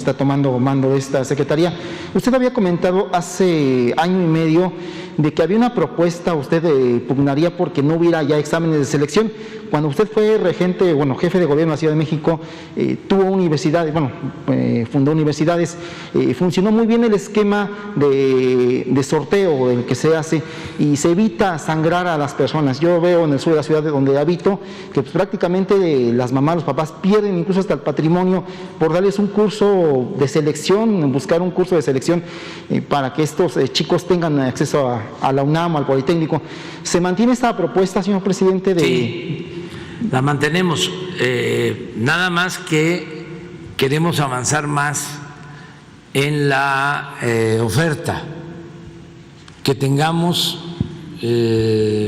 está tomando mando de esta secretaría. Usted había comentado hace año y medio de que había una propuesta, usted pugnaría porque no hubiera ya exámenes de selección. Cuando usted fue regente, jefe de gobierno de la Ciudad de México, tuvo universidades, fundó universidades, funcionó muy bien el esquema de sorteo el que se hace y se evita sangrar a las personas. Yo veo en el sur de la ciudad donde habito que prácticamente las mamás, los papás pierden incluso hasta el patrimonio por darles un curso de selección, buscar un curso de selección para que estos chicos tengan acceso a la UNAM, al Politécnico. ¿Se mantiene esta propuesta, señor presidente? Sí, la mantenemos, nada más que queremos avanzar más en la oferta, que tengamos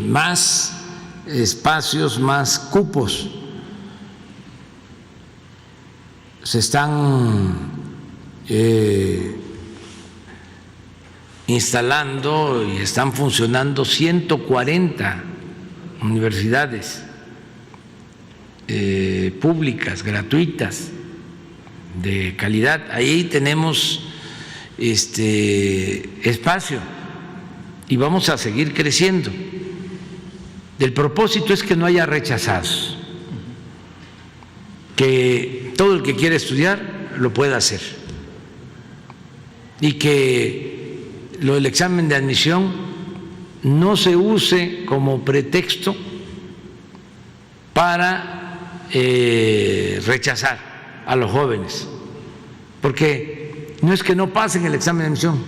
más espacios, más cupos. Se están instalando y están funcionando 140 universidades públicas, gratuitas, de calidad. Ahí tenemos espacio y vamos a seguir creciendo. El propósito es que no haya rechazados, que todo el que quiera estudiar lo pueda hacer y que lo del examen de admisión no se use como pretexto para rechazar a los jóvenes, porque no es que no pasen el examen de admisión,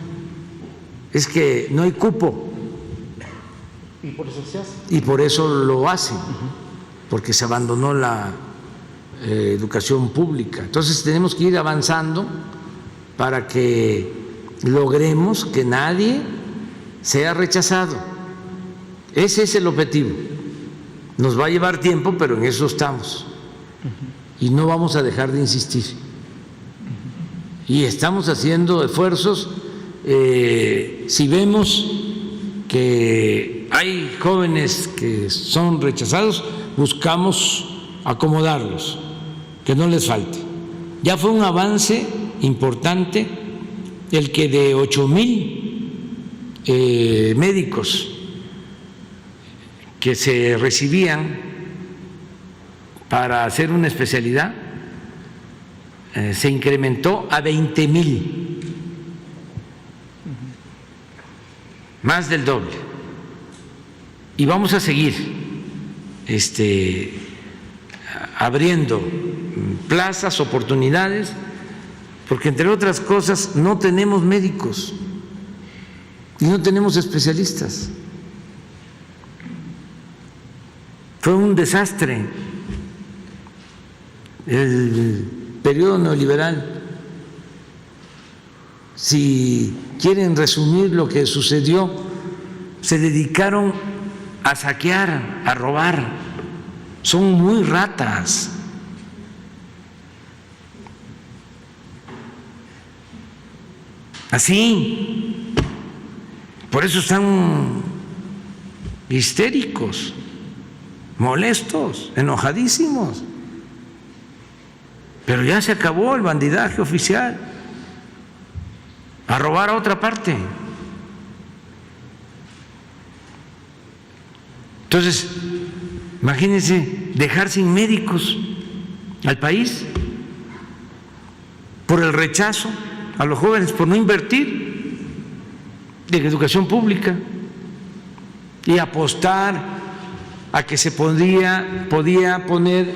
es que no hay cupo. Y por eso se hace. Y por eso lo hacen, porque se abandonó la educación pública. Entonces tenemos que ir avanzando para que logremos que nadie sea rechazado. Ese es el objetivo. Nos va a llevar tiempo, pero en eso estamos. Y no vamos a dejar de insistir. Y estamos haciendo esfuerzos. Si vemos que hay jóvenes que son rechazados, buscamos acomodarlos, que no les falte. Ya fue un avance importante el que de 8,000 médicos que se recibían para hacer una especialidad, se incrementó a 20,000, más del doble. Y vamos a seguir abriendo plazas, oportunidades, porque entre otras cosas no tenemos médicos y no tenemos especialistas. Fue un desastre el periodo neoliberal. Si quieren resumir lo que sucedió, se dedicaron a saquear, a robar. Son muy ratas. Así. Por eso están histéricos, molestos, enojadísimos. Pero ya se acabó el bandidaje oficial. A robar a otra parte. Entonces, imagínense dejar sin médicos al país por el rechazo a los jóvenes, por no invertir en educación pública y apostar a que se podía poner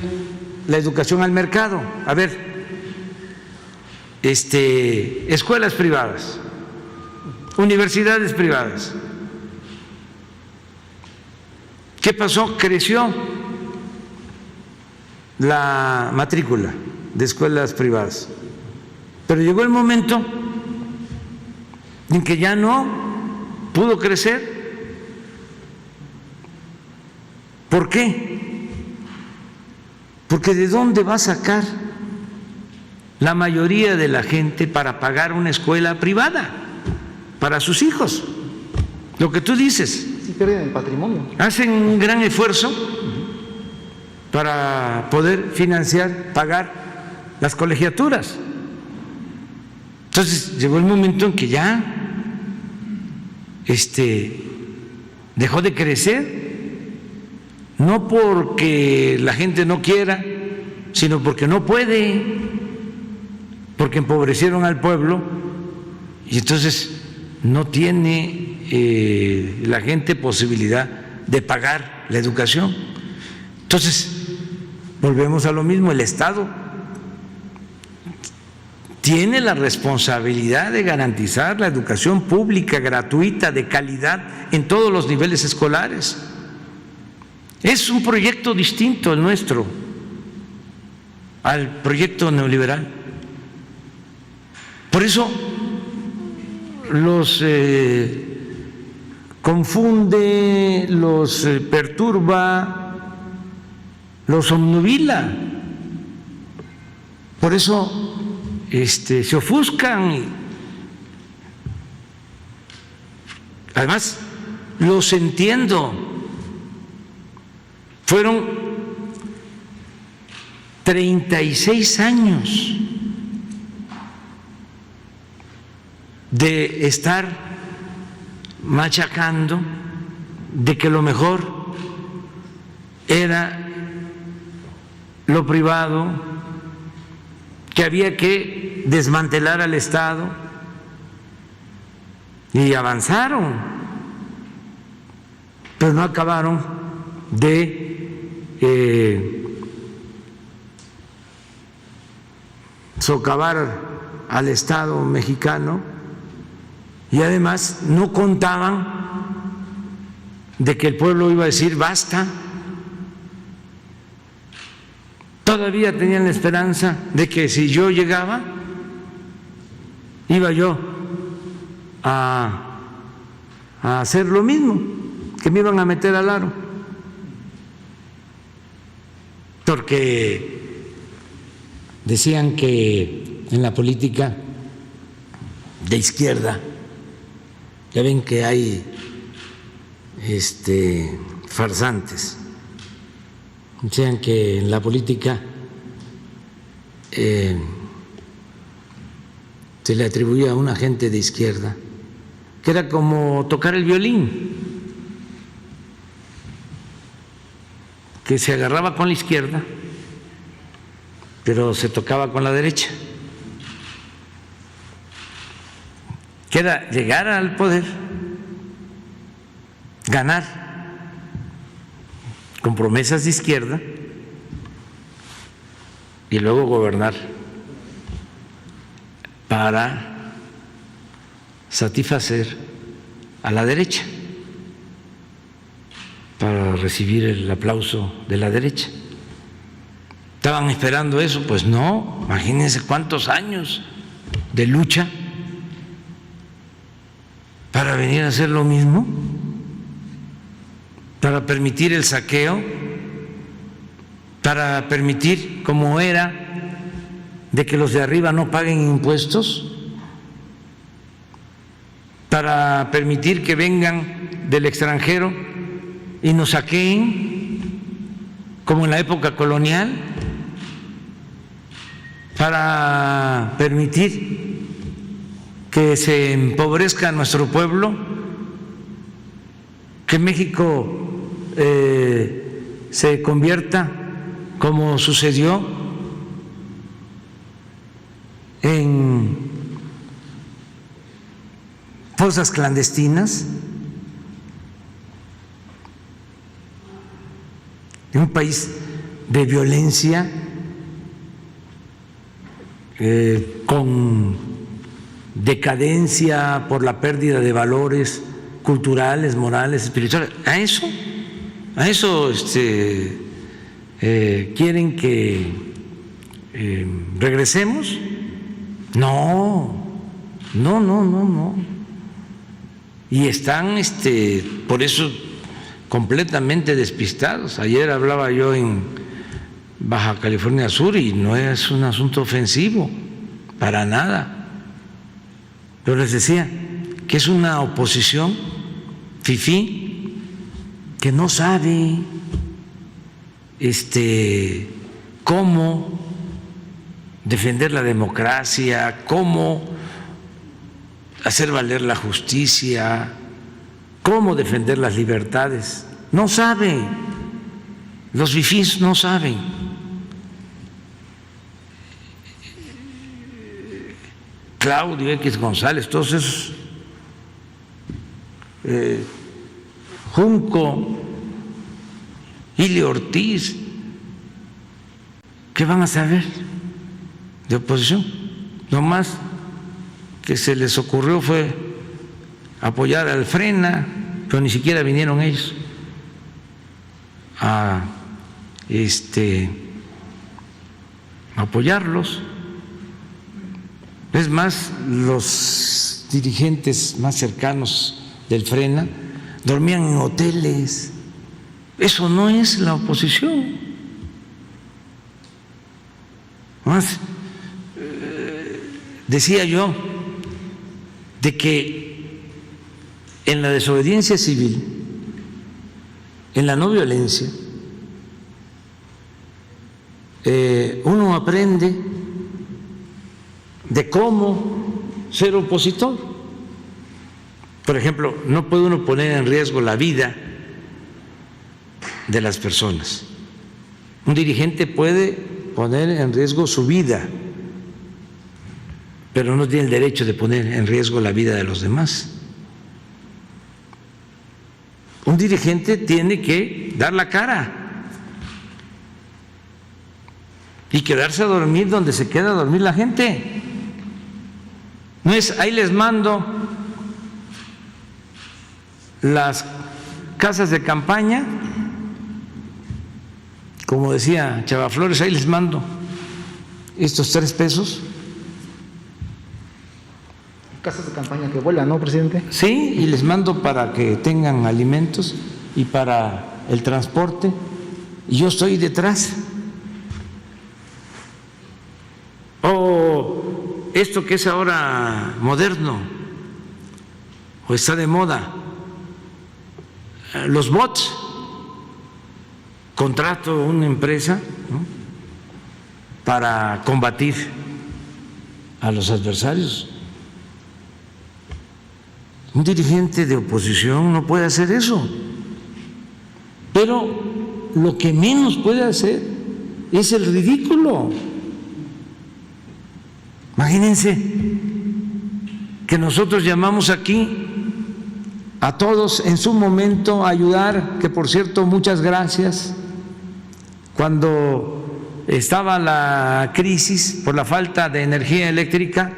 la educación al mercado. A ver, escuelas privadas, universidades privadas. ¿Qué pasó? Creció la matrícula de escuelas privadas, pero llegó el momento en que ya no pudo crecer. ¿Por qué? Porque ¿de dónde va a sacar la mayoría de la gente para pagar una escuela privada para sus hijos? Lo que tú dices. Sí, pierden el patrimonio. Hacen un gran esfuerzo para poder financiar, pagar las colegiaturas. Entonces llegó el momento en que ya dejó de crecer, no porque la gente no quiera, sino porque no puede, porque empobrecieron al pueblo y entonces no tiene la gente posibilidad de pagar la educación. Entonces, volvemos a lo mismo, el Estado tiene la responsabilidad de garantizar la educación pública, gratuita, de calidad en todos los niveles escolares. Es un proyecto distinto el nuestro al proyecto neoliberal. Por eso los confunde, los perturba, los obnubila. Por eso se ofuscan. Además, los entiendo. Fueron 36 años de estar machacando de que lo mejor era lo privado, que había que desmantelar al Estado, y avanzaron, pero no acabaron de socavar al Estado mexicano, y además no contaban de que el pueblo iba a decir basta. Todavía tenían la esperanza de que si yo llegaba, iba yo a hacer lo mismo, que me iban a meter al aro. Porque decían que en la política de izquierda, ya ven que hay farsantes, decían que en la política se le atribuía a una gente de izquierda que era como tocar el violín, que se agarraba con la izquierda, pero se tocaba con la derecha, que era llegar al poder, ganar con promesas de izquierda y luego gobernar para satisfacer a la derecha, para recibir el aplauso de la derecha. ¿Estaban esperando eso? Pues no, imagínense cuántos años de lucha para venir a hacer lo mismo, para permitir el saqueo, para permitir, como era, de que los de arriba no paguen impuestos, para permitir que vengan del extranjero y nos saqueen, como en la época colonial, para permitir que se empobrezca nuestro pueblo, que México se convierta, como sucedió, en fosas clandestinas, en un país de violencia, con decadencia por la pérdida de valores culturales, morales, espirituales. A eso quieren que regresemos. No. Y están por eso completamente despistados. Ayer hablaba yo en Baja California Sur y no es un asunto ofensivo, para nada. Pero les decía que es una oposición fifí que no sabe cómo defender la democracia, cómo hacer valer la justicia, cómo defender las libertades. No saben, los fifís no saben. Claudio X González, todos esos, Junco, Ilio Ortiz, ¿qué van a saber de oposición? Lo más que se les ocurrió fue apoyar al Frena, pero ni siquiera vinieron ellos a apoyarlos. Es más, los dirigentes más cercanos del Frena dormían en hoteles. Eso no es la oposición. Más, decía yo de que en la desobediencia civil, en la no violencia, uno aprende de cómo ser opositor. Por ejemplo, no puede uno poner en riesgo la vida de las personas. Un dirigente puede poner en riesgo su vida, pero no tiene el derecho de poner en riesgo la vida de los demás. Un dirigente tiene que dar la cara y quedarse a dormir donde se queda a dormir la gente. No es ahí les mando las casas de campaña, como decía Chava Flores, ahí les mando estos 3 pesos. Casas de campaña que vuelan, ¿no, presidente? Sí, y les mando para que tengan alimentos y para el transporte, y yo estoy detrás. O esto que es ahora moderno, o está de moda, los bots. Contrato una empresa, ¿no?, para combatir a los adversarios. Un dirigente de oposición no puede hacer eso, pero lo que menos puede hacer es el ridículo. Imagínense que nosotros llamamos aquí a todos en su momento a ayudar, que por cierto muchas gracias, cuando estaba la crisis por la falta de energía eléctrica,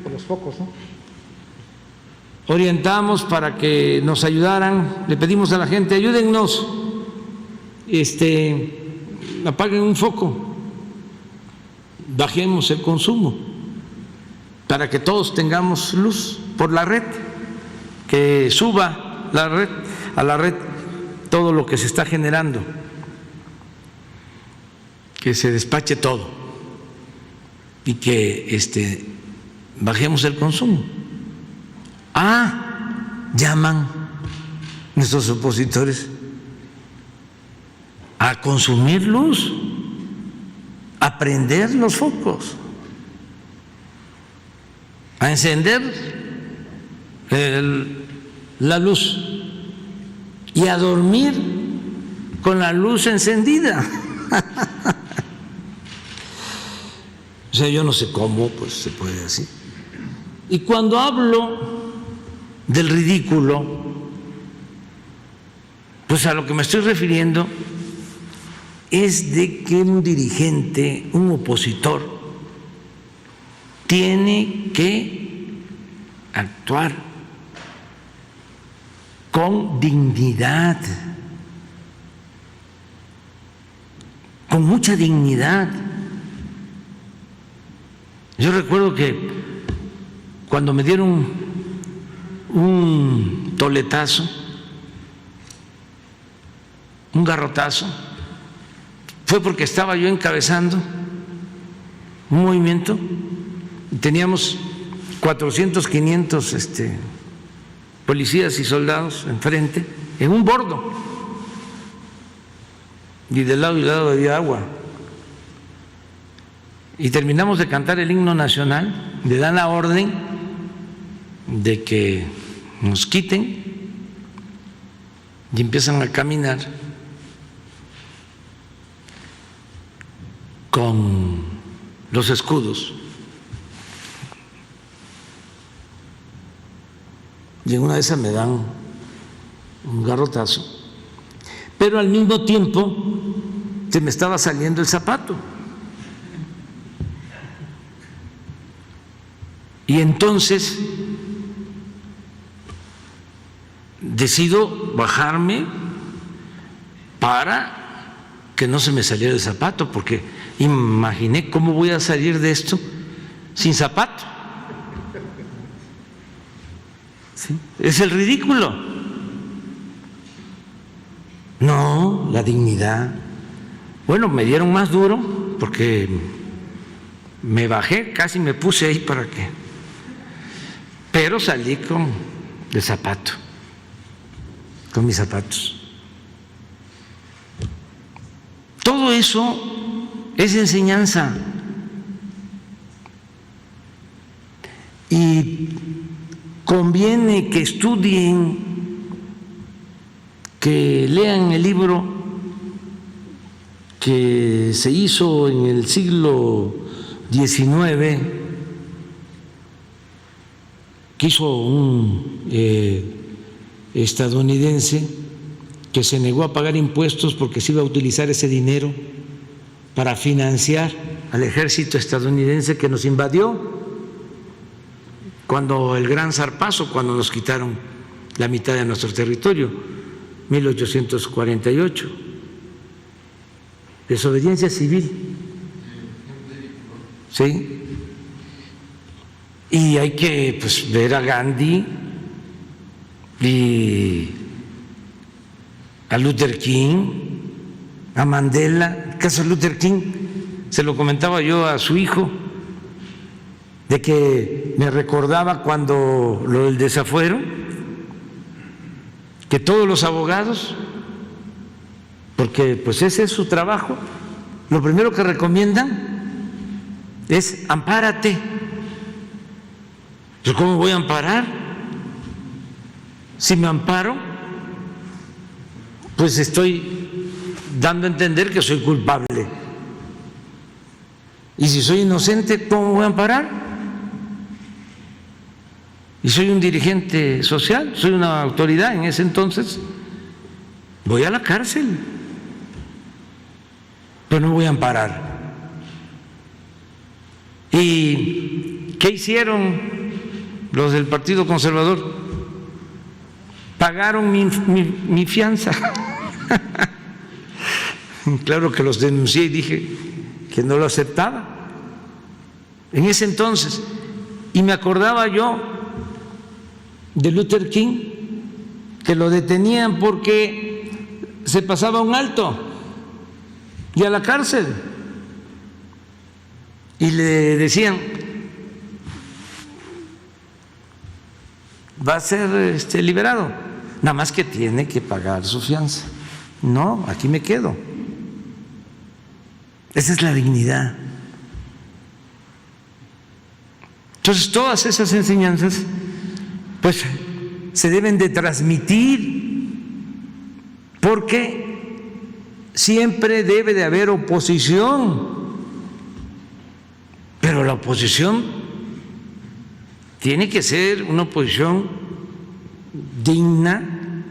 Por los focos, ¿no? orientamos para que nos ayudaran, le pedimos a la gente, ayúdennos, apaguen un foco, bajemos el consumo, para que todos tengamos luz por la red, que suba a la red todo lo que se está generando, que se despache todo y que bajemos el consumo. Llaman nuestros opositores a consumir luz, a prender los focos, a encender la luz y a dormir con la luz encendida. O sea, yo no sé cómo pues se puede así. Y cuando hablo del ridículo, pues a lo que me estoy refiriendo es de que un dirigente, un opositor, tiene que actuar con dignidad, con mucha dignidad. Yo recuerdo que cuando me dieron un toletazo, un garrotazo, fue porque estaba yo encabezando un movimiento y teníamos 400, 500 policías y soldados enfrente, en un bordo, y de lado y lado había agua. Y terminamos de cantar el himno nacional, le dan la orden de que nos quiten y empiezan a caminar con los escudos. Y en una de esas me dan un garrotazo, pero al mismo tiempo se me estaba saliendo el zapato. Y entonces decido bajarme para que no se me saliera el zapato, porque imaginé cómo voy a salir de esto sin zapato. ¿Sí? Es el ridículo. No, la dignidad. Bueno, me dieron más duro porque me bajé, casi me puse ahí para que, pero salí con el zapato, con mis zapatos. Todo eso es enseñanza. Y conviene que estudien, que lean el libro que se hizo en el siglo XIX, que hizo un estadounidense que se negó a pagar impuestos porque se iba a utilizar ese dinero para financiar al ejército estadounidense que nos invadió cuando el gran zarpazo, cuando nos quitaron la mitad de nuestro territorio, 1848, desobediencia civil, ¿sí? Y hay que ver a Gandhi y a Luther King, a Mandela. El caso de Luther King, se lo comentaba yo a su hijo, de que me recordaba cuando lo del desafuero, que todos los abogados, porque ese es su trabajo, lo primero que recomiendan es ampárate. ¿Pero cómo voy a amparar? Si me amparo, pues estoy dando a entender que soy culpable. Y si soy inocente, ¿cómo voy a amparar? Y soy un dirigente social, soy una autoridad en ese entonces, voy a la cárcel, pero no voy a amparar. ¿Y qué hicieron los del Partido Conservador? Pagaron mi fianza. Claro que los denuncié y dije que no lo aceptaba en ese entonces. Y me acordaba yo de Luther King, que lo detenían porque se pasaba un alto y a la cárcel, y le decían: va a ser liberado, nada más que tiene que pagar su fianza. No, aquí me quedo. Esa es la dignidad. Entonces, todas esas enseñanzas se deben de transmitir, porque siempre debe de haber oposición, pero la oposición tiene que ser una oposición digna,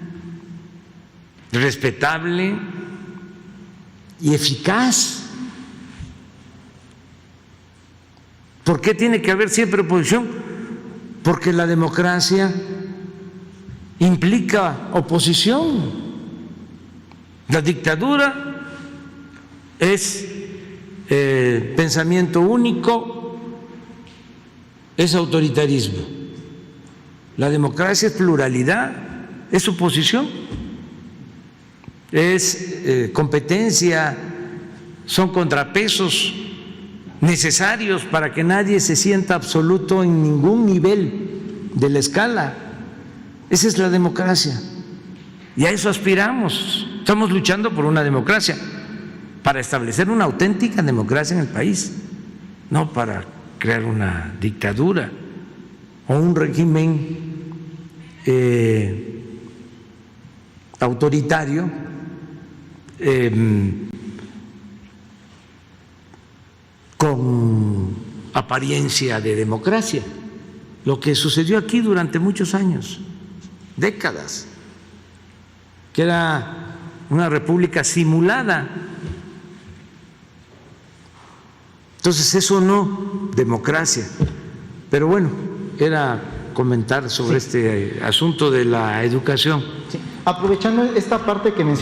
respetable y eficaz. ¿Por qué tiene que haber siempre oposición? Porque la democracia implica oposición. La dictadura es pensamiento único, es autoritarismo. La democracia es pluralidad, es oposición, es competencia, son contrapesos necesarios para que nadie se sienta absoluto en ningún nivel de la escala. Esa es la democracia y a eso aspiramos. Estamos luchando por una democracia, para establecer una auténtica democracia en el país, no para crear una dictadura o un régimen autoritario, con apariencia de democracia, lo que sucedió aquí durante muchos años, décadas, que era una república simulada. Entonces eso no, democracia. Pero bueno, era comentar sobre este asunto de la educación. Sí. Aprovechando esta parte que mencionó